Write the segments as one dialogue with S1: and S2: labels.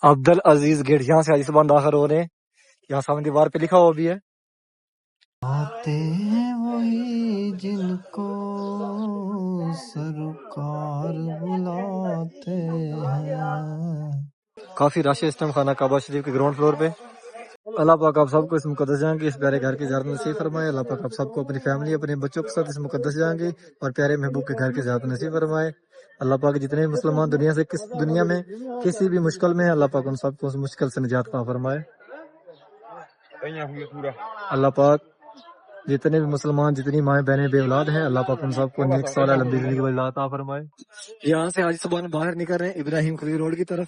S1: عبد العزیز get یہاں سے حاجی صاحب داخل ہو رہے ہیں. یہاں سامنے دیوار پہ لکھا ہوا بھی ہے.
S2: آتے ہیں وہی جن کو سرکار بلاتے ہیں.
S1: کافی رش ہے اس ٹائم خانہ کعبہ شریف کے گراؤنڈ فلور پہ. اللہ پاک آپ سب کو اس مقدس جگہ کی اس پیارے گھر کی زیارت نصیب فرمائے. اللہ پاک آپ سب کو اپنی فیملی اپنے بچوں کے ساتھ اس مقدس جگہ کی اور پیارے محبوب کے گھر کی زیارت نصیب فرمائے. اللہ پاک جتنے بھی مسلمان دنیا سے دنیا میں کسی بھی مشکل میں ہے اللہ پاک ان سب کو اس مشکل سے نجات عطا فرمائے. اللہ پاک جتنے بھی مسلمان جتنی مائیں بہنیں بے اولاد ہیں اللہ پاک ان سب کو نیک صالح لمبی زندگی والی عطا فرمائے. یہاں سے حاجی صاحب باہر نکل رہے ہیں ابراہیم خلیل روڈ کی طرف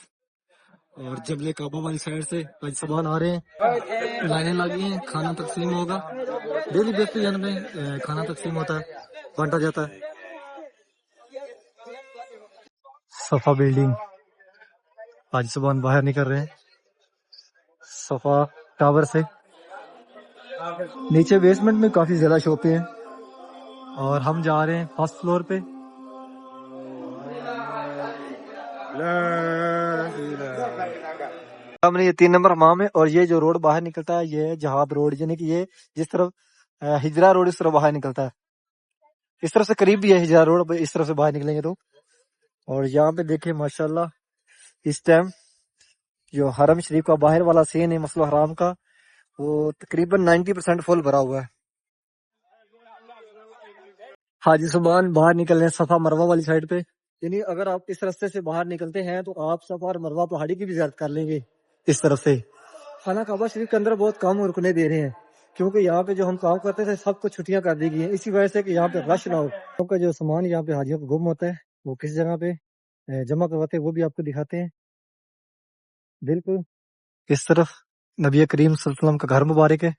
S1: اور جبل کعبہ والی سائڈ سے حاجی صاحب آ رہے ہیں. لائنیں لگی ہیں, کھانا تقسیم ہوگا. ڈیلی بیس پہ یہاں پہ کھانا تقسیم ہوتا ہے, بانٹا جاتا ہے. صفا بلڈنگ حاجی صاحب باہر نکل رہے ہیں صفا ٹاور سے. نیچے بیسمنٹ میں کافی زیادہ شاپیں ہیں اور ہم جا رہے ہیں فرسٹ فلور پہ. سامنے یہ 3 نمبر حمام ہے اور یہ جو روڈ باہر نکلتا ہے یہ ہے جہاد روڈ, یعنی کہ یہ جس طرف ہجرا روڈ اس طرف باہر نکلتا ہے. اس طرف سے قریب بھی ہے ہجرا روڈ, اس طرف سے باہر نکلیں گے تو. اور یہاں پہ دیکھیں ماشاءاللہ اس ٹائم جو حرم شریف کا باہر والا سین ہے مسجد الحرام کا وہ تقریباً 90% فل بھرا ہوا ہے. حاجی صبان باہر نکل رہے ہیں صفا مروہ والی سائڈ پہ, یعنی اگر آپ اس رستے سے باہر نکلتے ہیں تو آپ صفا اور مروہ پہاڑی کی بھی زیارت کر لیں گے اس طرف سے. خانہ کعبہ شریف کے اندر بہت کم رکنے دے رہے ہیں کیونکہ یہاں پہ جو ہم کام کرتے تھے سب کو چھٹیاں کر دی گئی ہیں اسی وجہ سے کہ یہاں پہ رش نہ ہو. کیونکہ جو سامان یہاں پہ حاجیوں کو گم ہوتا ہے وہ کس جگہ پہ جمع کرواتے ہیں وہ بھی آپ کو دکھاتے ہیں. بالکل اس طرف نبی کریم صلی اللہ علیہ وسلم کا گھر مبارک ہے.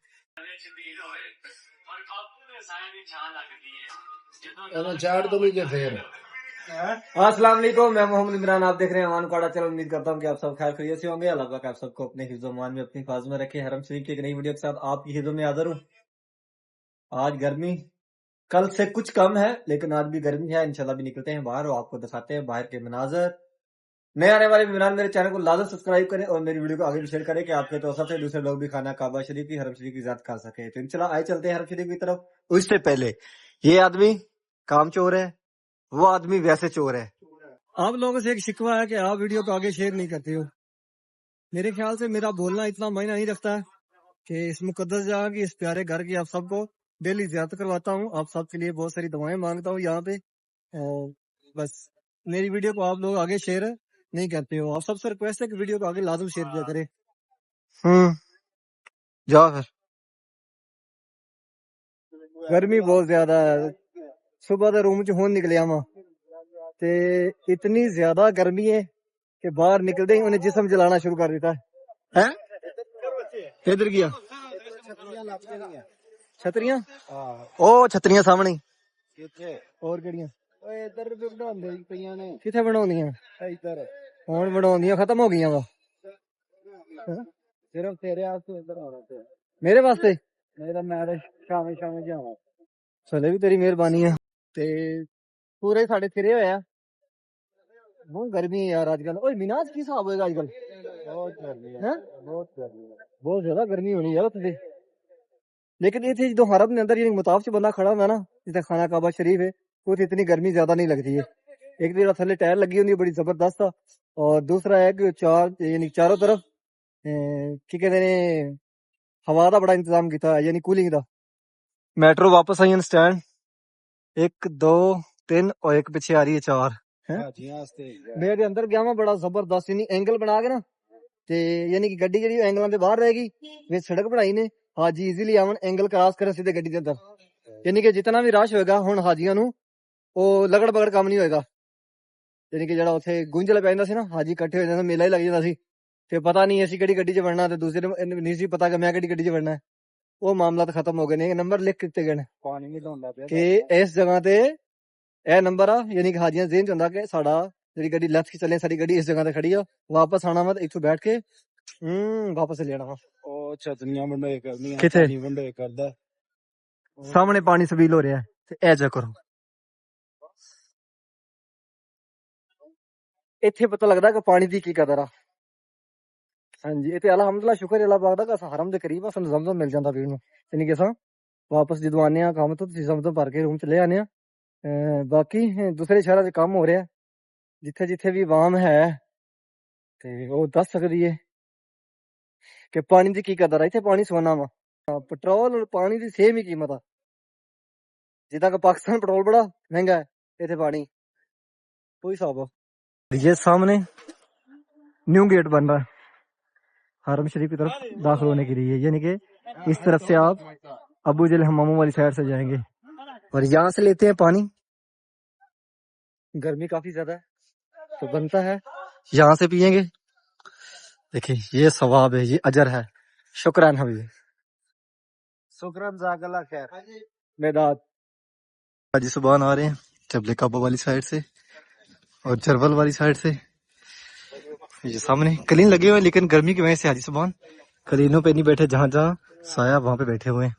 S1: السلام علیکم, میں محمد عمران, آپ دیکھ رہے ہیں امان کوڑا چینل. امید کرتا ہوں کہ آپ سب خیر خیریت سے ہوں گے. اللہ پاک آپ سب کو اپنے حفظ و امان میں اپنی حفاظت میں رکھے. حرم شریف کی ایک نئی ویڈیو کے ساتھ آپ کی خدمت میں حاضر ہوں. آج گرمی کل سے کچھ کم ہے لیکن آج بھی گرمی ہے. انشاءاللہ بھی نکلتے ہیں باہر اور آپ کو دکھاتے ہیں باہر کے مناظر. نئے آنے والے مہمان میرے چینل کو لازم سبسکرائب کریں اور میری ویڈیو کو آگے بھی شیئر کریں کہ آپ کے توسط سے دوسرے لوگ بھی خانہ کعبہ شریف کی حرم شریف کی زیارت کر سکیں. تو انشاءاللہ آئے چلتے ہیں حرم شریف کی طرف. اس سے پہلے یہ آدمی کام چور ہے, وہ آدمی ویسے چور ہے. آپ لوگوں سے ایک شکوہ ہے کہ آپ ویڈیو کو آگے شیئر نہیں کرتے ہو. میرے خیال سے میرا بولنا اتنا معنی نہیں رکھتا کہ اس مقدس جگہ کی اس پیارے گھر کی آپ سب کو ڈیلی زیارت کرواتا ہوں. آپ سب کے لیے بہت ساری دعائیں مانگتا ہوں یہاں پہ, اور بس میری ویڈیو کو آپ لوگ آگے شیئر نہیں کرتے ہو. آپ سب سے ریکویسٹ ہے کہ ویڈیو کو آگے لازم شیئر کیا کرے. جا پھر گرمی بہت زیادہ ہے. صبح تو روم چ ہون نکلیا وا تے اتنی زیادہ گرمی ہے کہ باہر نکلتے ہی انہیں جسم جلانا شروع کر دیتا ہے. ادھر گیا چھتریاں, او چھتریاں سامنے اور کیڑیاں کتنے بناؤندیاں ہوں بناؤندیاں ختم ہو گئی وا. صرف تیرے میرے واسطے شام شام جاواں. چلے بھی تیری مہربانی ہے. تے پورے ساڈے پھرے ہویا بہت گرمی ہے یار آج کل. اوے میناج کی حساب ہوئے گا آج کل؟ بہت گرمی ہے, بہت زیادہ گرمی ہونی یار اتنے. لیکن یہ جو حرم کے اندر یہ مطاف سے بندہ کھڑا ہوتا ہے نا جتنے خانہ کعبہ شریف ہے وہ اتنی گرمی زیادہ نہیں لگتی ہے. ایک دن تھلے ٹائر لگی ہوتی ہے بڑی زبردست تھا, اور دوسرا ہے کہ یعنی چاروں طرف کی کہتے ہیں ہوا کا بڑا انتظام کیتا ہے یعنی کولنگ کا. میٹرو واپس آئی سٹینڈ 1 2 3 اور ایک پیچھے آ رہی ہے 4. میرے اندر گیا بڑا زبردست یعنی اینگل بنا کے نا تے یعنی کہ گڈی جی اینگلوں سے باہر رہے گی وہ سڑک بنائی نے حاجی ایزیلی آون اینگل کراس کرن سیدھے گڈی دے اندر. یعنی کہ جتنا بھی رش ہوئے گا ہن حاجیاں نو او لگڑ بگڑ کام نہیں ہوئے گا. یعنی کہ جڑا اوتھے گونجل پہ جاندا سی نا حاجی کٹھے ہو جاندے میلہ ہی لگ جاندا سی تے پتہ نہیں اسی کیڑی گڈی 'چ بڑنا تے دوسرے نہیں سی پتہ کہ میں کیڑی گڈی 'چ بڑنا ہے. وہ معاملات ختم ہو گئے نے. نمبر لکھ کے گئے کہ اس جگہ تے اے نمبر آ یعنی کہ حاجیاں ذہن چ ہوندا کہ ساڈا جڑی گڈی لیفٹ کی چلے ساری گڈی اس جگہ تے کھڑی ہے واپس آنا وا ایتھوں بیٹھ کے واپس چلے جانا وا. او چھتریاں ونڈوے کرنی پانی ونڈوے کردا سامنے پانی سبیل ہو رہا ہے تے اے جا کرو. ایتھے پتہ لگدا کہ پانی دی کی قدر آ. ہاں جی اتنے الحمدللہ شکر اللہ پاک دا کہ حرم دے قریب سن زمزم مل جاتا پین نوں یعنی کہ واپس جدو آنے کام تو زمزم بھر کے روم چ لے آنے باقی دوسرے شہروں سے کام ہو رہا جتھے جتھے بھی عوام ہے تے وہ دس سکتی ہے کہ پانی دی کی قدر ہے اتنے پانی سونا وا پٹرول اور پانی دی سیم ہی قیمت ہے جدا کہ پاکستان پٹرول بڑا مہنگا ہے اتنے پانی کوئی حساب یہ سامنے نیو گیٹ بن رہا ہے حرم شریف کی طرف داخل ہونے کے لیے یعنی کہ اس طرف سے آپ ابو جل حماموں والی سائڈ سے جائیں گے اور یہاں سے لیتے ہیں پانی گرمی کافی زیادہ ہے تو بنتا ہے یہاں سے پیئیں گے دیکھیں یہ ثواب ہے یہ اجر ہے شکران حبیبی شکران جزاک اللہ خیر میداد حاجی سبحان آ رہے ہیں چبلے کعبہ والی سائڈ سے اور چربل والی سائڈ سے یہ سامنے کلین لگے ہوئے لیکن گرمی کی وجہ سے حاجی سبحان کلینوں پہ نہیں بیٹھے جہاں جہاں سایہ وہاں پہ بیٹھے ہوئے ہیں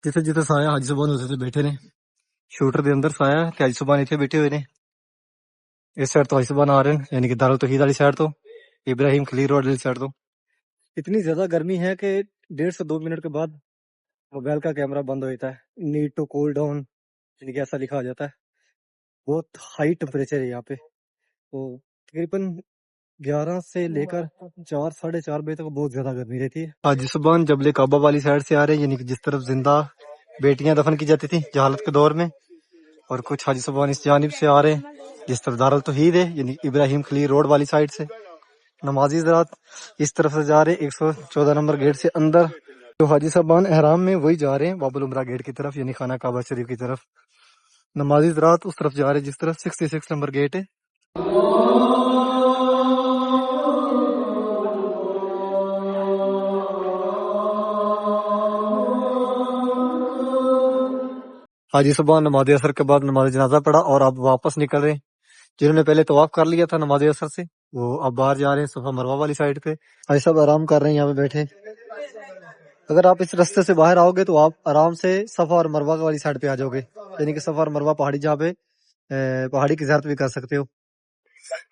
S1: جتنے جتنے سایہ حاجی سبحان اتنے بیٹھے نے شوٹر دے اندر سایہ تے حاجی سبحان اتنے بیٹھے ہوئے نے اس سائڈ تو حاجی سبحان آ رہے ہیں یعنی کہ دارالتوحید والی سائڈ تو ابراہیم خلیل روڈ والی سائڈ تو اتنی زیادہ گرمی ہے کہ 1.5 سے 2 منٹ کے بعد موبائل کا کیمرہ بند ہو جاتا ہے نیڈ ٹو کول ڈاؤن یعنی کہ ایسا لکھا جاتا ہے بہت ہائی ٹمپریچر ہے یہاں پہ تو تقریباً 11 سے لے کر 4 4:30 بجے تک بہت زیادہ گرمی رہتی ہے حاجی سبحان جبل کعبہ والی سائڈ سے آ رہے ہیں یعنی کہ جس طرف زندہ بیٹیاں دفن کی جاتی تھی جہالت کے دور میں اور کچھ حاجی سبحان اس جانب سے آ رہے ہیں جس طرف دارالتوحید ہے یعنی ابراہیم خلیل روڈ والی سائڈ سے نمازی حضرات اس طرف سے جا رہے ہیں 114 نمبر گیٹ سے اندر جو حاجی صاحبان احرام میں وہی جا رہے ہیں باب العمرہ گیٹ کی طرف یعنی خانہ کعبہ شریف کی طرف نمازی حضرات اس طرف جا رہے ہیں جس طرف 66 نمبر گیٹ ہے حاجی صاحبان نماز اثر کے بعد نماز جنازہ پڑھا اور اب واپس نکل رہے ہیں جنہوں نے پہلے طواف کر لیا تھا نماز اثر سے وہ اب باہر جا رہے ہیں صفا مروہ والی سائڈ پہ حاجی صاحب آرام کر رہے ہیں یہاں پہ بیٹھے اگر آپ اس رستے سے باہر آؤ گے تو آپ آرام سے صفا اور مروہ والی سائڈ پہ آ جاؤ گے یعنی کہ صفا اور مروہ پہاڑی جہاں پہ پہاڑی کی زیارت بھی کر سکتے ہو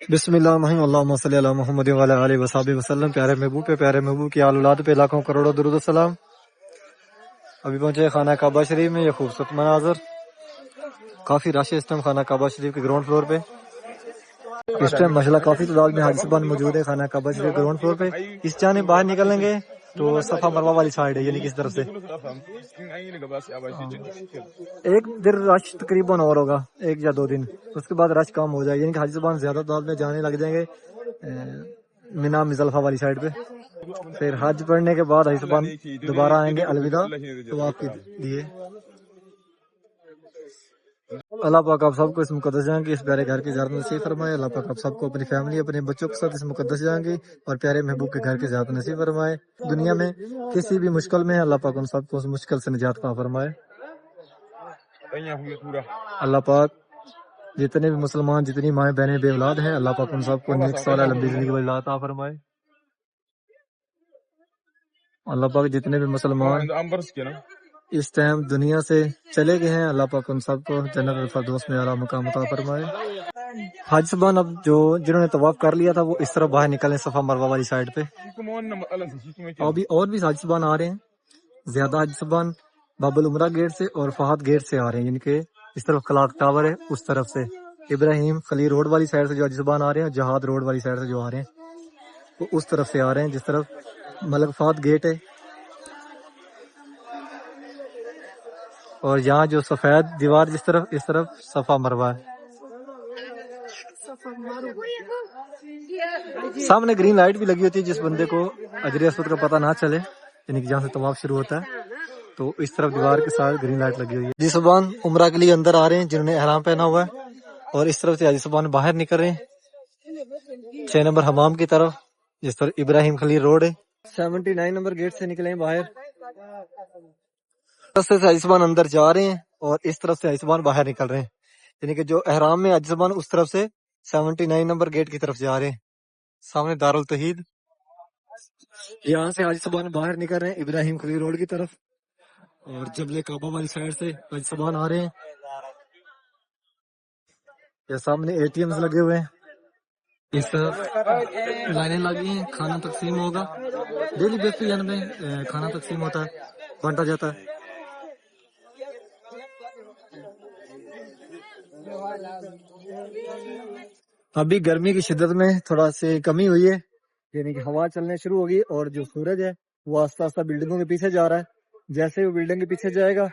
S1: بسم اللہ الرحمن اللہم صلی علی محمد وعلی آلہ وصحبہ وسلم پیارے محبوب پہ پیارے محبوب کی آل اولاد پہ لاکھوں کروڑوں درود و سلام ابھی پہنچے خانہ کعبہ شریف میں یہ خوبصورت مناظر کافی رش ہے اس ٹائم خانہ کعبہ شریف کے گراؤنڈ فلور پہ اس ٹائم ماشاءاللہ کافی تعداد میں حاجی صاحبان موجود ہے خانہ کعبہ شریف گراؤنڈ فلور پہ اس جانب باہر نکلیں گے تو صفا مروہ والی سائڈ ہے یعنی کہ اس طرف سے ایک دن رش تقریباً اور ہوگا 1 یا 2 دن اس کے بعد رش کم ہو جائے گا یعنی کہ حاجی صاحبان زیادہ تعداد میں جانے لگ جائیں گے مینا مزدلفہ والی سائڈ پہ پھر حج پڑھنے کے بعد حاجی صاحبان دوبارہ آئیں گے الوداع تو آپ کے لیے اللہ پاک آپ سب کو اس مقدس جہاں کی اس پیارے گھر کی زیارت نصیب فرمائے اللہ پاک آپ سب کو اپنی فیملی اپنے بچوں کے ساتھ اس مقدس جہاں کی اور پیارے محبوب کے گھر کی زیارت نصیب فرمائے دنیا میں کسی بھی مشکل میں اللہ پاک ان سب کو اس مشکل سے نجات عطا فرمائے اللہ پاک جتنے بھی مسلمان جتنی مائیں بہنیں بے اولاد ہیں اللہ پاک ان سب کو نیک صالح لمبی زندگی والی عطا فرمائے اللہ پاک جتنے بھی مسلمان اس ٹائم دنیا سے چلے گئے ہیں اللہ پاک ان سب کو جنت الفردوس میں اعلیٰ مقام عطا فرمائے حاج صاحبان اب جو جنہوں نے طواف کر لیا تھا وہ اس طرح باہر نکلے صفا مروہ والی سائڈ پہ ابھی اور بھی حاج صاحبان آ رہے ہیں زیادہ حاج صاحبان باب العمرہ گیٹ سے اور فہد گیٹ سے آ رہے ہیں یعنی کہ اس طرف کلاک ٹاور ہے اس طرف سے ابراہیم خلیل روڈ والی سائڈ سے جو حاج صاحبان آ رہے ہیں جہاد روڈ والی سائڈ سے جو آ رہے ہیں وہ اس طرف سے آ رہے ہیں جس طرف ملک فہد گیٹ ہے اور یہاں جو سفید دیوار جس طرف اس طرف صفا مروہ ہے سامنے گرین لائٹ بھی لگی ہوتی ہے جس بندے کو اجر اسود کا پتہ نہ چلے یعنی کہ جہاں سے طواف شروع ہوتا ہے تو اس طرف دیوار کے ساتھ گرین لائٹ لگی ہوئی ہے حاجی صاحبان عمرہ کے لیے اندر آ رہے ہیں جنہوں نے احرام پہنا ہوا ہے اور اس طرف سے حاجی صاحبان باہر نکل رہے ہیں 6 نمبر حمام کی طرف جس پر ابراہیم خلیل روڈ ہے 79 نمبر گیٹ سے نکلے ہیں باہر راستے سے حاجی صاحبان اندر جا رہے ہیں اور اس طرف سے حاجی صاحبان باہر نکل رہے ہیں یعنی کہ جو احرام میں حاجی صاحبان اس طرف سے 79 نمبر گیٹ کی طرف جا رہے ہیں سامنے دارالتوحید یہاں سے حاجی صاحبان باہر نکل رہے ہیں ابراہیم خلیل روڈ کی طرف اور جبل کعبہ والی سائڈ سے حاجی صاحبان آ رہے ہیں یہ سامنے ATMs لگے ہوئے ہیں اس طرف لائنیں لگی ہیں، کھانا تقسیم ہوگا. ڈیلی بیس پہ یہاں پہ کھانا تقسیم ہوتا ہے، بانٹا جاتا ہے. ابھی گرمی کی شدت میں تھوڑا سے کمی ہوئی ہے، یعنی کہ ہوا چلنے شروع ہوگی اور جو سورج ہے وہ آہستہ آہستہ بلڈنگوں کے پیچھے جا رہا ہے. جیسے وہ بلڈنگ کے پیچھے جائے گا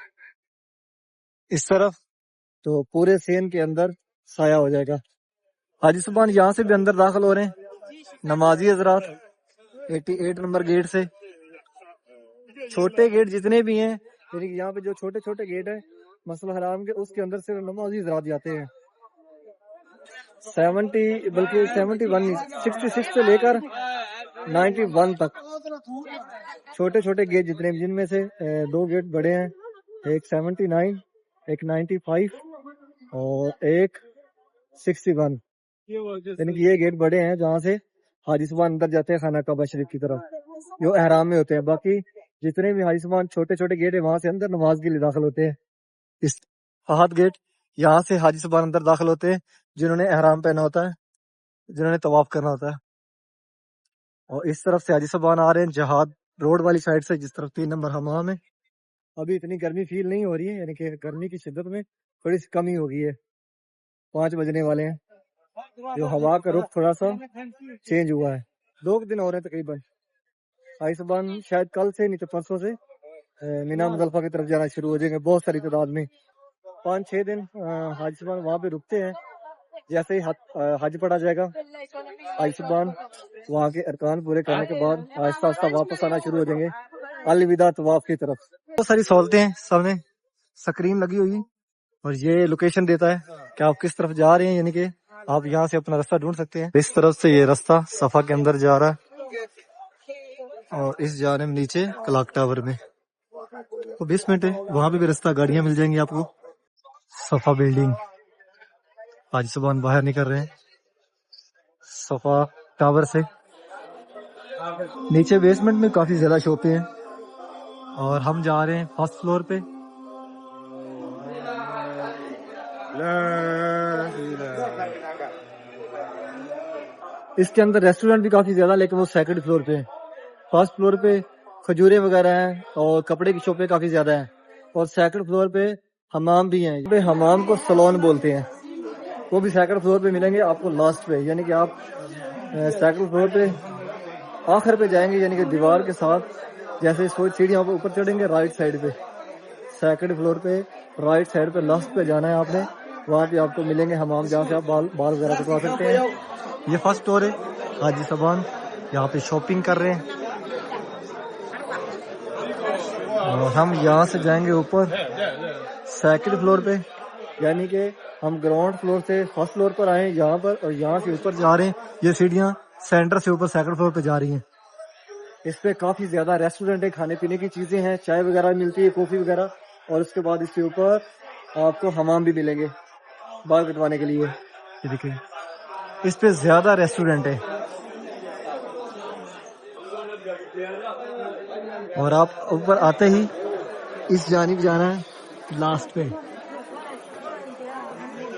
S1: اس طرف تو پورے سین کے اندر سایہ ہو جائے گا. حاجی صاحبان یہاں سے بھی اندر داخل ہو رہے ہیں، نمازی حضرات 88 نمبر گیٹ سے. چھوٹے گیٹ جتنے بھی ہیں، یعنی کہ یہاں پہ جو چھوٹے چھوٹے گیٹ ہیں مسجد الحرام کے، اس کے اندر سے نمازی حضرات جاتے ہیں. 70 بلکہ 71 66 سے لے کر 91 تک چھوٹے چھوٹے گیٹ جتنے بھی، جن میں سے 2 گیٹ بڑے ہیں، ایک 79 ایک 95 اور ایک 61. یعنی کہ یہ گیٹ بڑے ہیں جہاں سے حاجی صاحبان اندر جاتے ہیں خانہ کعبہ شریف کی طرف، جو احرام میں ہوتے ہیں. باقی جتنے بھی حاجی صاحبان چھوٹے چھوٹے گیٹ ہیں وہاں سے اندر نماز کے لیے داخل ہوتے ہیں. اس فہد گیٹ، یہاں سے حاجی صاحبان اندر داخل ہوتے ہیں جنہوں نے احرام پہنا ہوتا ہے، جنہوں نے طواف کرنا ہوتا ہے. اور اس طرف سے حاجی صاحبان آ رہے ہیں جہاد روڈ والی سائڈ سے، جس طرف 3 نمبر حمام ہے. ابھی اتنی گرمی فیل نہیں ہو رہی ہے، یعنی کہ گرمی کی شدت میں تھوڑی سی کمی ہو گئی ہے. 5 بجنے والے ہیں، جو ہوا کا رخ تھوڑا سا چینج ہوا ہے. 2 دن ہو رہے ہیں تقریباً. حاجی صاحبان شاید کل سے نہیں تو پرسوں سے مینا مزدلفہ کی طرف جانا شروع ہو جائیں گے بہت ساری تعداد میں. 5-6 دن حاجی صاحبان وہاں پہ رکتے ہیں. جیسے ہی حج پڑا جائے گا حاجی صاحبان وہاں کے ارکان پورے کرنے کے بعد آہستہ آہستہ واپس آنا شروع ہو جائیں گے الوداع طواف کی طرف. بہت ساری سہولتیں ہیں، سامنے سکرین لگی ہوئی اور یہ لوکیشن دیتا ہے کہ آپ کس طرف جا رہے ہیں، یعنی کہ آپ یہاں سے اپنا راستہ ڈھونڈ سکتے ہیں. اس طرف سے یہ راستہ صفا کے اندر جا رہا ہے اور اس جانب نیچے کلاک ٹاور میں. تو 20 منٹ ہے، وہاں پہ بھی راستہ، گاڑیاں مل جائیں گی آپ کو. صفا بلڈنگ، حاجی صاحبان باہر نکل رہے ہیں صفا ٹاور سے. نیچے بیسمنٹ میں کافی زیادہ شاپیں ہیں اور ہم جا رہے ہیں فرسٹ فلور پہ. اس کے اندر ریسٹورنٹ بھی کافی زیادہ، لیکن وہ سیکنڈ فلور پہ ہیں. فرسٹ فلور پہ کھجورے وغیرہ ہیں اور کپڑے کی شاپیں کافی زیادہ ہیں. اور سیکنڈ فلور پہ حمام بھی ہیں. حمام کو سلون بولتے ہیں، وہ بھی سیکنڈ فلور پہ ملیں گے آپ کو لاسٹ پہ. یعنی کہ آپ سیکنڈ فلور پہ آخر پہ جائیں گے، یعنی کہ دیوار کے ساتھ جیسے سیڑھیاں اوپر چڑھیں گے رائٹ سائڈ پہ، سیکنڈ فلور پہ رائٹ سائڈ پہ لاسٹ پہ جانا ہے آپ نے. وہاں پہ آپ کو ملیں گے حمام جہاں سے آپ بال وغیرہ کٹوا سکتے ہیں. یہ فرسٹ فلور ہے. حاجی صاحبان یہاں پہ شاپنگ کر رہے ہیں اور ہم یہاں سے جائیں گے اوپر سیکنڈ فلور پہ. یعنی کہ ہم گراؤنڈ فلور سے فرسٹ فلور پر آئے ہیں یہاں پر، اور یہاں سے اوپر جا رہے ہیں. یہ سیڑھیاں سینٹر سے اوپر سیکنڈ فلور پہ جا رہی ہیں. اس پہ کافی زیادہ ریسٹورنٹ ہے، کھانے پینے کی چیزیں ہیں، چائے وغیرہ ملتی ہے، کافی وغیرہ. اور اس کے بعد اس کے اوپر آپ کو حمام بھی ملیں گے بال کٹوانے کے لیے. یہ دیکھیں اس پہ زیادہ ریسٹورنٹ ہے. اور آپ اوپر آتے ہی اس جانب جانا ہے لاسٹ پہ،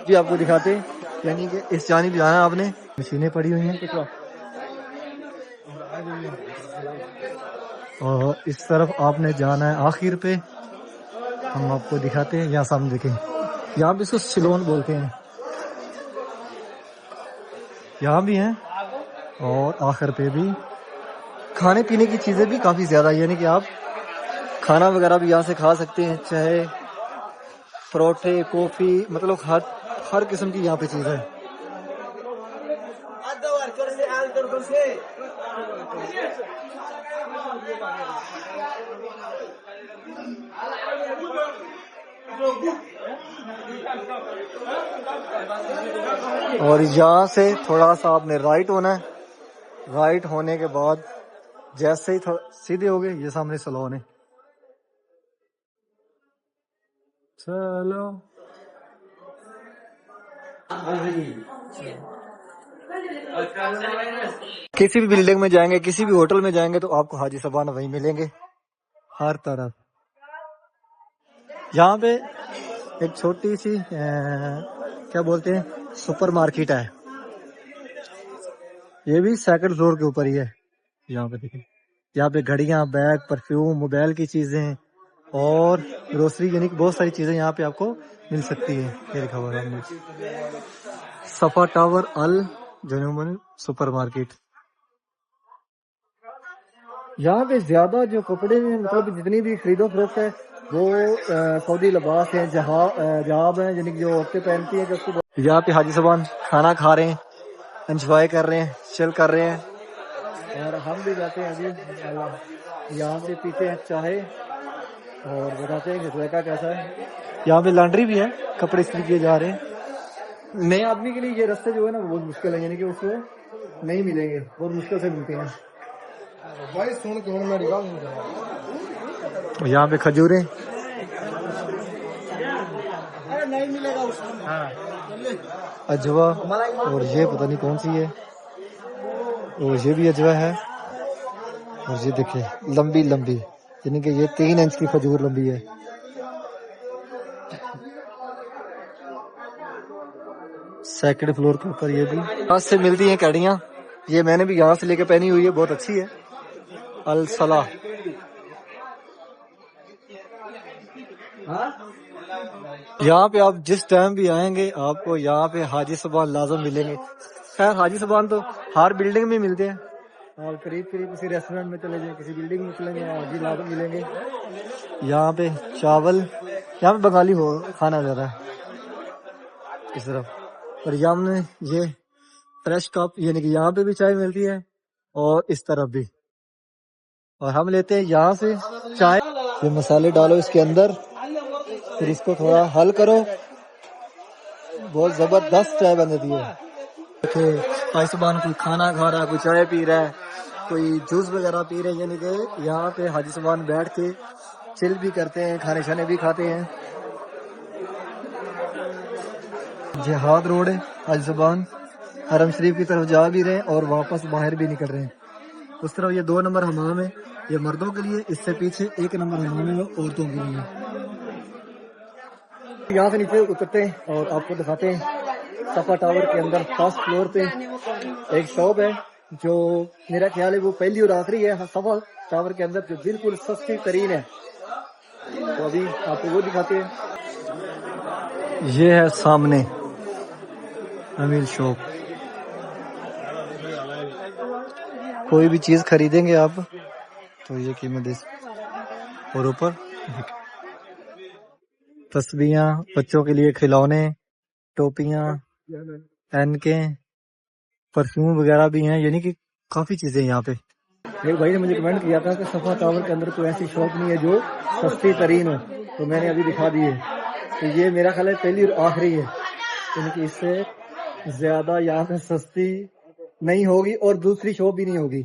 S1: جی آپ کو دکھاتے ہیں. یعنی کہ اس جانب جانا ہے آپ نے. مشینیں پڑی ہوئی ہیں اور اس طرف آپ نے جانا ہے آخر پہ. ہم آپ کو دکھاتے ہیں، یہاں سامنے دیکھیں، یہاں بھی اس کو سلون بولتے ہیں. یہاں بھی ہیں اور آخر پہ بھی کھانے پینے کی چیزیں بھی کافی زیادہ، یعنی کہ آپ کھانا وغیرہ بھی یہاں سے کھا سکتے ہیں، چاہے پروٹھے، کافی، مطلب ہر قسم کی یہاں پہ چیز ہے. اور یہاں سے تھوڑا سا آپ نے رائٹ ہونا ہے. رائٹ ہونے کے بعد جیسے ہی سیدھے ہو گئے یہ سامنے سلون ہے. چلو کسی بھی بلڈنگ میں جائیں گے، کسی بھی ہوٹل میں جائیں گے تو آپ کو حاجی صاحبان وہیں ملیں گے ہر طرف. یہاں پہ ایک چھوٹی سی کیا بولتے ہیں سپر مارکیٹ ہے. یہ بھی سیکنڈ فلور کے اوپر ہی ہے. یہاں پہ دیکھیں, یہاں پہ گھڑیاں, بیگ, پرفیوم, موبائل کی چیزیں اور گروسری, یعنی کہ بہت ساری چیزیں یہاں پہ آپ کو مل سکتی ہیں. یہ لکھا ہوا ہے صفا ٹاور ال جنوبن سپر مارکیٹ. یہاں پہ زیادہ جو کپڑے ہیں, مطلب جتنی بھی خرید و فروخت ہے وہ سعودی لباس ہیں, جہاب ہیں, یعنی کہ جو عورتیں پہنتی ہیں. یہاں پہ حاجی صاحبان کھانا کھا رہے ہیں, انجوائے کر رہے ہیں, چل کر رہے ہیں, اور ہم بھی جاتے ہیں ابھی یہاں پہ پیتے ہیں چائے اور بتاتے ہیں کہ ذائقہ کیسا ہے. یہاں پہ لانڈری بھی ہے, کپڑے استری کیے جا رہے ہیں. نئے آدمی کے لیے یہ رستے جو ہے نا بہت مشکل ہے, یعنی کہ اس کو نہیں ملیں گے, بہت مشکل سے ملتے ہیں. یہاں پہ کھجوریں, اجوا, اور یہ پتہ نہیں کون سی ہے, اور یہ بھی اجوا ہے, اور یہ دیکھیں لمبی لمبی, یعنی کہ یہ 3 انچ کی کھجور لمبی ہے. سیکنڈ فلور کے اوپر یہ بھی یہاں سے ملتی ہیں کڑیاں. یہ میں نے بھی یہاں سے لے کے پہنی ہوئی ہے, بہت اچھی ہے. الصلاح. یہاں پہ آپ جس ٹائم بھی آئیں گے آپ کو یہاں پہ حاجی صاحبان لازم ملیں گے. خیر حاجی صاحبان تو ہر بلڈنگ میں ملتے ہیں, اور قریب کسی ریسٹورینٹ میں چلے جائیں, کسی بلڈنگ میں چلے جائیں, حاجی لازم ملیں گے. یہاں پہ چاول, یہاں پہ بنگالی ہو کھانا زیادہ ہے اس طرف. اور یہاں میں یہ فریش کپ, یعنی کہ یہاں پہ بھی چائے ملتی ہے اور اس طرف بھی, اور ہم لیتے ہیں یہاں سے چائے. یہ مسالے ڈالو اس کے اندر, پھر اس کو تھوڑا حل کرو, بہت زبردست چائے بن جاتی ہے. بھائی صبح کوئی کھانا کھا رہا ہے, کوئی چائے پی رہا ہے, کوئی جوس وغیرہ پی رہے ہیں, یعنی کہ یہاں پہ حاجی صبح بیٹھ کے چل بھی کرتے ہیں, کھانے شانے بھی کھاتے ہیں. جہاد روڈ ہے, حاجی صبح حرم شریف کی طرف جا بھی رہے ہیں اور واپس باہر بھی نکل رہے ہیں. اس طرف یہ 2 نمبر حمام ہے, یہ مردوں کے لیے, اس سے پیچھے 1 نمبر حمام ہے, وہ عورتوں کے لیے. یہاں سے نیچے اترتے ہیں اور آپ کو دکھاتے ہیں صفا ٹاور کے اندر فرسٹ فلور پہ ایک شاپ ہے جو میرا خیال ہے وہ پہلی اور آخری ہے صفا ٹاور کے اندر, جو بالکل سستی ترین ہے. تو ابھی آپ کو وہ دکھاتے ہیں. یہ ہے سامنے امیل شاپ. کوئی بھی چیز خریدیں گے آپ تو یہ قیمت دے, اور اوپر تسبیحاں, بچوں کے لیے کھلونے, ٹوپیاں, اینکیں, پرفیوم وغیرہ بھی ہیں, یعنی کہ کافی چیزیں یہاں پہ. ایک بھائی نے مجھے کمنٹ کیا تھا کہ صفا ٹاور کے اندر کوئی ایسی شاپ نہیں ہے جو سستی ترین ہو, تو میں نے ابھی دکھا دی ہے. تو یہ میرا خیال ہے پہلی اور آخری ہے, یعنی کہ اس سے زیادہ یہاں پہ سستی نہیں ہوگی اور دوسری شاپ بھی نہیں ہوگی.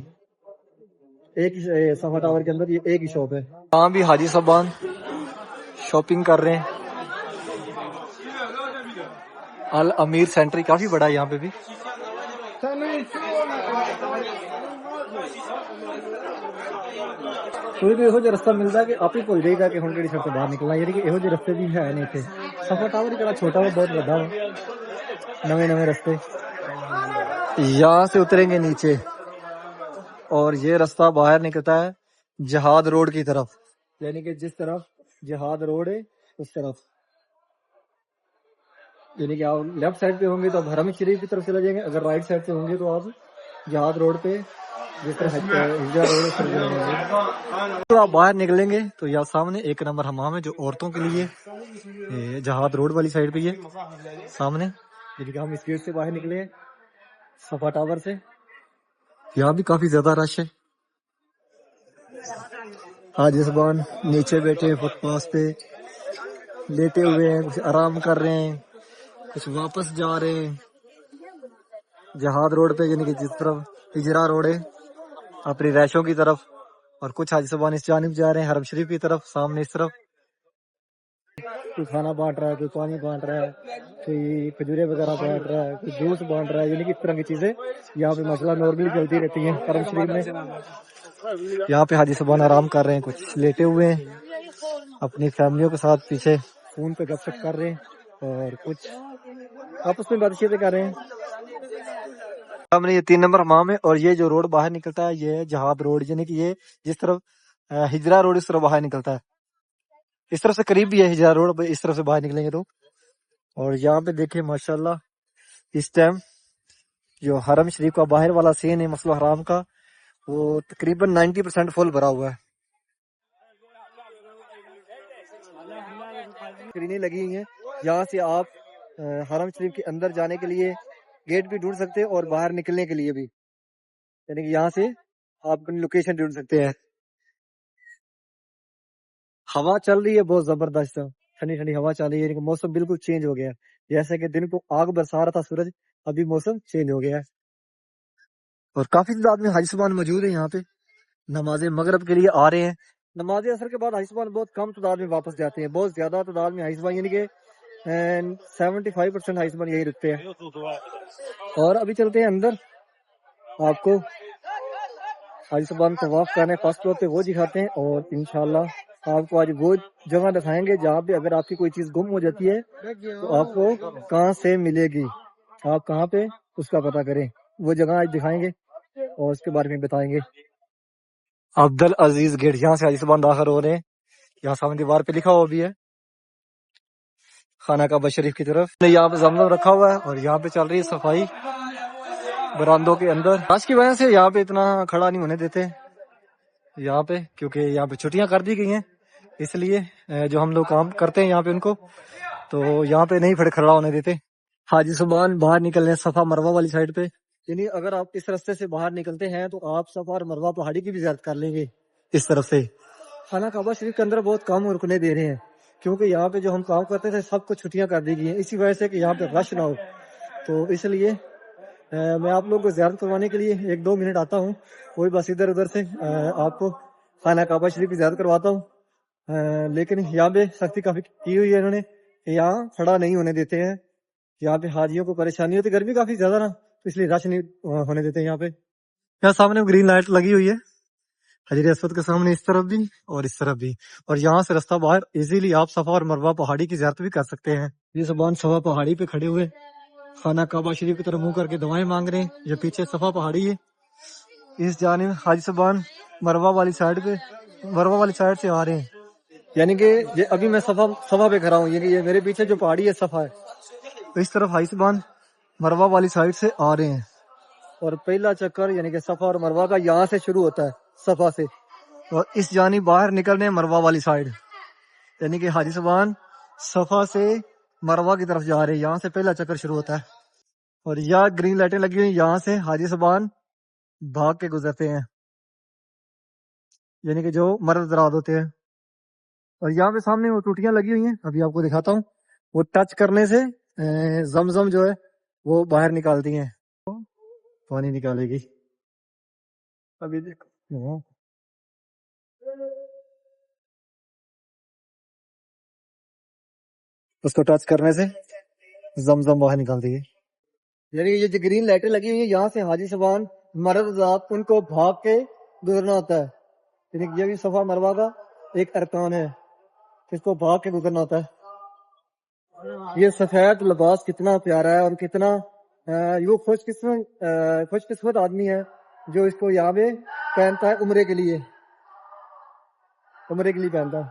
S1: ایک صفا ٹاور کے اندر یہ ایک ہی شاپ ہے. یہاں بھی حاجی صاحبان شاپنگ کر رہے ہیں. الامیر سینٹر کافی بڑا ہے یہاں پہ بھی. کوئی بھی یہ رستہ ملتا ہے کہ آپ ہی بھول جائے گا کہ ہوں کہڑی سڑک باہر نکلنا, یعنی کہ یہ رستے بھی ہے نہیں تھے. صفا ٹاور اتنا چھوٹا ہوا, بہت بڑا ہوا, نئے رستے. یہاں سے اتریں گے نیچے اور یہ رستہ باہر نکلتا ہے جہاد روڈ کی طرف, یعنی کہ جس طرف جہاد روڈ ہے اس طرف. یعنی کہ آپ لیفٹ سائڈ پہ ہوں گے تو آپ حرم شریف کی طرف چلے جائیں گے, اگر رائٹ سائڈ سے ہوں گے تو آپ جہاد روڈ پہ جس طرح ہجرا روڈ اس طرف چلے جائیں گے. تو آپ باہر نکلیں گے تو یہاں سامنے 1 نمبر حمام ہے جو عورتوں کے لیے, جہاد روڈ والی سائڈ پہ یہ سامنے. یعنی کہ ہم اس گیٹ سے باہر نکلے ہیں صفا ٹاور سے. یہاں بھی کافی زیادہ رش ہے. حاجی صاحبان نیچے بیٹھے فٹ پاس پہ لیٹے ہوئے ہیں, کچھ آرام کر رہے ہیں, کچھ واپس جا رہے ہیں جہاد روڈ پہ, یعنی کہ جس طرف ہجرا روڈ ہے اپنی ریشوں کی طرف, اور کچھ حاجی صاحبان اس جانب جا رہے ہیں حرم شریف کی طرف سامنے اس طرف. کوئی کھانا بانٹ رہا ہے, کوئی پانی بانٹ رہا ہے, کوئی کھجورے وغیرہ بانٹ رہا ہے, کوئی جوس بانٹ رہا ہے, یعنی کہ اس طرح کی چیزیں یہاں پہ مسئلہ نارملی چلتی رہتی ہیں حرم شریف میں. یہاں پہ حاجی صاحبان آرام کر رہے ہیں, کچھ لیٹے ہوئے ہیں اپنی فیملیوں کے ساتھ, پیچھے فون پہ گپ شپ کر رہے ہیں اور کچھ آپس میں بات چیتیں کر رہے ہیں. سامنے یہ 3 نمبر حمام ہے، اور یہ جو روڈ باہر نکلتا ہے یہ ہے جہاد روڈ، یعنی کہ یہ جس طرف ہجرا روڈ اس طرف باہر نکلتا ہے، اس طرف سے قریب بھی ہے ہجرا روڈ، اس طرف سے باہر نکلیں گے تو۔ اور یہاں پہ دیکھیں ماشاءاللہ اس ٹائم جو حرم شریف کا باہر والا سین ہے مسجد الحرام کا، وہ تقریباً 90% فل بھرا ہوا ہے، اسکرینیں لگی ہوئی ہیں، یہاں سے آپ حرم شریف کے اندر جانے کے لیے گیٹ بھی ڈھونڈ سکتے ہیں اور باہر نکلنے کے لیے بھی، یعنی کہ یہاں سے آپ اپنی لوکیشن ڈھونڈ سکتے ہیں۔ ہوا چل رہی ہے بہت زبردست، ٹھنڈی ٹھنڈی ہوا چل رہی ہے، یعنی کہ موسم بالکل چینج ہو گیا ہے، جیسے کہ دن کو آگ برسا رہا تھا سورج، ابھی موسم چینج ہو گیا ہے۔ اور کافی تعداد میں حاجی صاحبان موجود ہیں یہاں پہ، نماز مغرب کے لیے آ رہے ہیں۔ نماز اثر کے بعد حاجی صاحبان بہت کم تعداد میں واپس جاتے ہیں، بہت زیادہ تعداد میں حاجی صاحبان یعنی کہ 75% حاجی صاحبان یہی رکتے ہیں۔ اور ابھی چلتے ہیں اندر، آپ کو حاجی صاحبان طواف کرنے فرسٹ فلور پہ وہ دکھاتے ہیں، اور انشاءاللہ آپ کو آج وہ جگہ دکھائیں گے جہاں پہ اگر آپ کی کوئی چیز گم ہو جاتی ہے تو آپ کو کہاں سے ملے گی، آپ کہاں پہ اس کا پتہ کریں، وہ جگہ آج دکھائیں گے اور اس کے بارے میں بتائیں گے۔ عبدالعزیز گیٹ، یہاں سے حاجی صاحبان داخل ہو رہے ہیں، یہاں سامنے دیوار پہ لکھا ہوا بھی ہے خانہ کعبہ شریف کی طرف۔ یہاں پہ زمزم رکھا ہوا ہے، اور یہاں پہ چل رہی ہے صفائی براندوں کے اندر۔ آج کی وجہ سے یہاں پہ اتنا کھڑا نہیں ہونے دیتے یہاں پہ، کیونکہ یہاں پہ چھٹیاں کر دی گئی ہیں، اس لیے جو ہم لوگ کام کرتے ہیں یہاں پہ ان کو تو یہاں پہ نہیں پھر کھڑا ہونے دیتے۔ حاجی صاحبان باہر نکل رہے ہیں صفا مروہ والی سائڈ پہ، یعنی اگر آپ اس راستے سے باہر نکلتے ہیں تو آپ صفا اور مروہ پہاڑی کی بھی زیارت کر لیں گے اس طرف سے۔ خانہ کعبہ شریف کے اندر بہت کم رکنے دے رہے ہیں، کیونکہ یہاں پہ جو ہم کام کرتے تھے سب کو چھٹیاں کر دی گئی ہیں، اسی وجہ سے کہ یہاں پہ رش نہ ہو، تو اس لیے میں آپ لوگوں کو زیارت کروانے کے لیے 1-2 منٹ آتا ہوں، وہی بس ادھر ادھر سے آپ کو خانہ کعبہ شریف کی زیارت کرواتا ہوں۔ لیکن یہاں پہ سختی کافی کی ہوئی ہے انہوں نے کہ یہاں کھڑا نہیں ہونے دیتے ہیں، یہاں پہ حاجیوں کو پریشانی ہوتی ہے، گرمی کافی زیادہ نا، تو اس لیے رش نہیں ہونے دیتے یہاں پہ۔ یہاں سامنے گرین لائٹ لگی ہوئی ہے حجر اسود کے سامنے، اس طرف بھی اور اس طرف بھی، اور یہاں سے رستہ باہر ایزیلی آپ صفا اور مروہ پہاڑی کی زیارت بھی کر سکتے ہیں۔ یہ زبان صفا پہاڑی پہ کھڑے ہوئے خانہ کعبہ شریف کی طرف منہ کر کے دعائیں مانگ رہے ہیں، یہ پیچھے صفا پہاڑی ہے، اس جانب حاجی صاحبان مروہ والی سائڈ سے آ رہے ہیں، یعنی کہ یہ ابھی میں صفا پہ کھڑا ہوں، یعنی یہ میرے پیچھے جو پہاڑی ہے صفا ہے، تو اس طرف حاجی صاحبان مروہ والی سائڈ سے آ رہے ہیں، اور پہلا چکر یعنی کہ صفا اور مروہ کا یہاں سے شروع ہوتا ہے صفا سے، اور اس جانب باہر نکل رہے ہیں مروہ والی سائڈ، یعنی کہ حاجی صاحبان صفا سے مروہ کی طرف جا رہے ہیں، یہاں سے پہلا چکر شروع ہوتا ہے، اور یہاں گرین لائٹیں لگی ہوئی، یہاں سے حاجی صاحبان بھاگ کے گزرتے ہیں، یعنی کہ جو مرد حضرات ہوتے ہیں۔ اور یہاں پہ سامنے وہ ٹوٹیاں لگی ہوئی ہیں، ابھی آپ کو دکھاتا ہوں، وہ ٹچ کرنے سے زمزم جو ہے وہ باہر نکالتی ہیں، پانی نکالے گی، ابھی دیکھو اس کو ٹچ کرنے سے زمزم باہر نکالتی ہے۔ یعنی یہ جو گرین لائٹیں لگی ہوئی ہیں، یہاں سے حاجی صاحبان مرد ذات ان کو بھاگ کے گزرنا ہوتا ہے، یعنی کہ یہ بھی صفا مروہ کا ایک ارکان ہے، اس کو بھاگ کے گزرنا ہوتا ہے۔ یہ سفید لباس کتنا پیارا ہے، اور کتنا یہ خوش قسمت آدمی ہے جو اس کو یہاں پہ پہنتا ہے عمرے کے لیے پہنتا ہے۔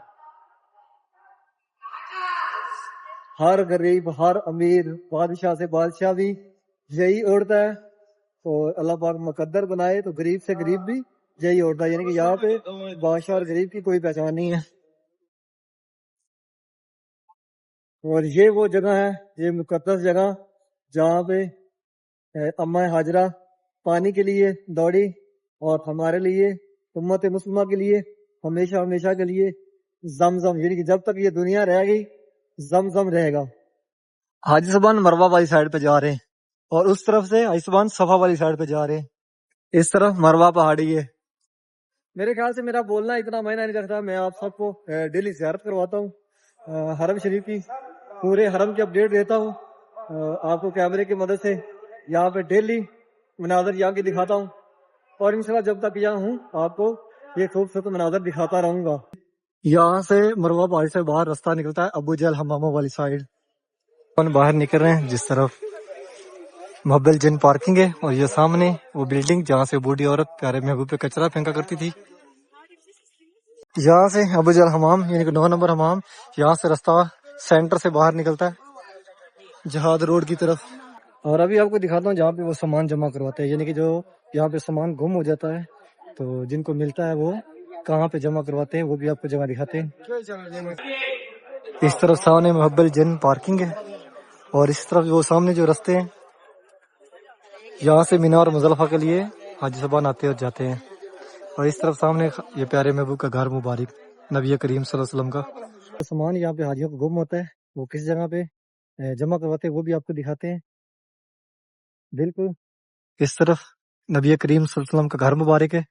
S1: ہر غریب، ہر امیر، بادشاہ سے بادشاہ بھی یہی اوڑھتا ہے، اور اللہ پاک مقدر بنائے تو غریب سے غریب بھی یہی اوڑھتا ہے، یعنی کہ یہاں پہ بادشاہ اور غریب کی کوئی پہچان نہیں ہے۔ اور یہ وہ جگہ ہے، یہ مقدس جگہ جہاں پہ اماں ہاجرہ پانی کے لیے دوڑی، اور ہمارے لیے امت مسلمہ کے لیے ہمیشہ کے لیے زمزم، یعنی کہ جب تک یہ دنیا رہے گی زمزم رہے گا۔ حاجی صاحبان مروہ والی سائڈ پہ جا رہے ہیں، اور اس طرف سے حاجی صاحبان صفا والی سائڈ پہ جا رہے ہیں، اس طرف مروہ پہاڑی ہے۔ میرے خیال سے میرا بولنا اتنا معنی نہیں رکھتا، میں آپ سب کو ڈیلی زیارت کرواتا ہوں حرم شریف کی، پورے حرم کی اپڈیٹ دیتا ہوں آپ کو کیمرے کی مدد سے، یہاں پہ ڈیلی مناظر یہاں کی دکھاتا ہوں، اور انشاءاللہ جب تک یہاں ہوں آپ کو یہ خوبصورت مناظر دکھاتا رہوں گا۔ یہاں سے مروہ پہاڑی سے باہر راستہ نکلتا ہے ابو جہل حماموں والی سائڈ، باہر نکل رہے ہیں جس طرف محبل جن پارکنگ ہے، اور یہ سامنے وہ بلڈنگ جہاں سے بوڑھی عورت پیارے محبوب پہ کچرا پھینکا کرتی تھی. یہاں سے ابو جہل حمام یعنی کہ 9 نمبر حمام، یہاں سے رستہ سینٹر سے باہر نکلتا ہے جہاد روڈ کی طرف. اور ابھی آپ کو دکھاتا ہوں جہاں پہ وہ سامان جمع کرواتے ہیں، یعنی کہ جو یہاں پہ سامان گم ہو جاتا ہے تو جن کو ملتا ہے وہ کہاں پہ جمع کرواتے ہیں وہ بھی آپ کو جگہ دکھاتے ہیں. اس طرف سامنے محبل جن پارکنگ ہے، اور اس طرف وہ سامنے جو رستے ہیں یہاں سے مینا اور مزدلفہ کے لیے حاجی صاحبان آتے اور جاتے ہیں. اور اس طرف سامنے یہ پیارے محبوب کا گھر مبارک نبی کریم صلی اللہ علیہ وسلم کا. سامان یہاں پہ حاجیوں کو گم ہوتا ہے وہ کس جگہ پہ جمع کرواتے ہیں وہ بھی آپ کو دکھاتے ہیں. بالکل اس طرف نبی کریم صلی اللہ علیہ وسلم کا گھر مبارک ہے،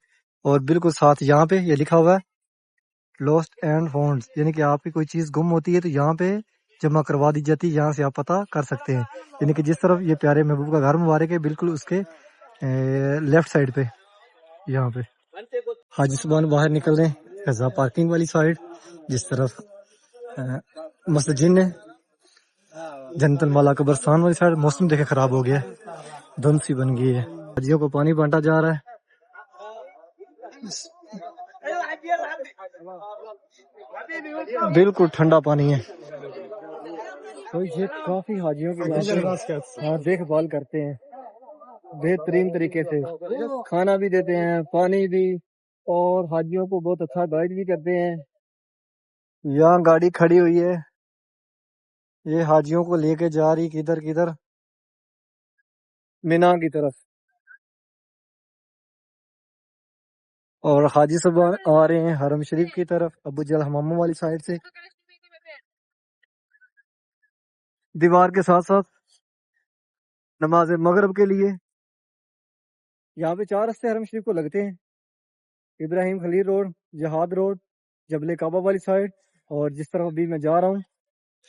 S1: اور بالکل ساتھ یہاں پہ یہ لکھا ہوا ہے لاسٹ اینڈ فاؤنڈ، یعنی کہ آپ کی کوئی چیز گم ہوتی ہے تو یہاں پہ جمع کروا دی جاتی ہے، یہاں سے آپ پتہ کر سکتے ہیں. یعنی کہ جس طرف یہ پیارے محبوب کا گھر مبارک ہے بالکل اس کے لیفٹ سائڈ پہ یہاں پہ حاجی صاحبان باہر نکل رہے ہیں قضا پارکنگ والی سائڈ، جس طرف مسجد جن ہے جنت المالا قبرستان والی سائڈ. موسم دیکھے خراب ہو گیا ہے، دھند سی بن گئی ہے. حاجیوں کو پانی بانٹا جا رہا ہے. بالکل ٹھنڈا پانی ہے. تو یہ کافی حاجیوں کی دیکھ بھال کرتے ہیں بہترین طریقے سے، کھانا بھی دیتے ہیں پانی بھی، اور حاجیوں کو بہت اچھا گائیڈ بھی کرتے ہیں. یہاں گاڑی کھڑی ہوئی ہے، یہ حاجیوں کو لے کے جا رہی کدھر مینا کی طرف، اور حاجی صاحب آ رہے ہیں حرم شریف کی طرف ابو جہل حماموں والی سائڈ سے. دیوار کے ساتھ ساتھ نماز مغرب کے لیے یہاں پہ 4 رستے حرم شریف کو لگتے ہیں، ابراہیم خلیل روڈ، جہاد روڈ، جبل کعبہ والی سائڈ، اور جس طرف ابھی میں جا رہا ہوں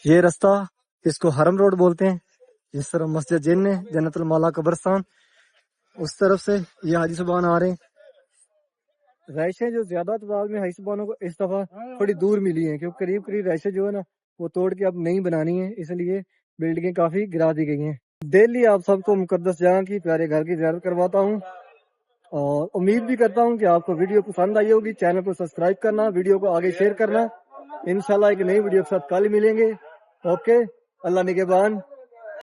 S1: یہ رستہ اس کو حرم روڈ بولتے ہیں. جس طرف مسجد جن ہے جنت المالا قبرستان، اس طرف سے یہ حاجی صاحبان آ رہے ہیں. رہائشیں جو زیادہ تعداد میں حاجی صاحبانوں کو اس دفعہ تھوڑی دور ملی ہیں، کیونکہ قریب رہائشیں جو ہے نا وہ توڑ کے اب نہیں بنانی ہے، اس لیے بلڈنگیں کافی گرا دی گئی ہیں. ڈیلی آپ سب کو مقدس جگہ کی پیارے گھر کی زیارت کرواتا ہوں، اور امید بھی کرتا ہوں کہ آپ کو ویڈیو پسند آئی ہوگی. چینل کو سبسکرائب کرنا، ویڈیو کو آگے شیئر کرنا. انشاءاللہ ایک نئی ویڈیو کے ساتھ کل ملیں گے. اوکے، اللہ نگہبان.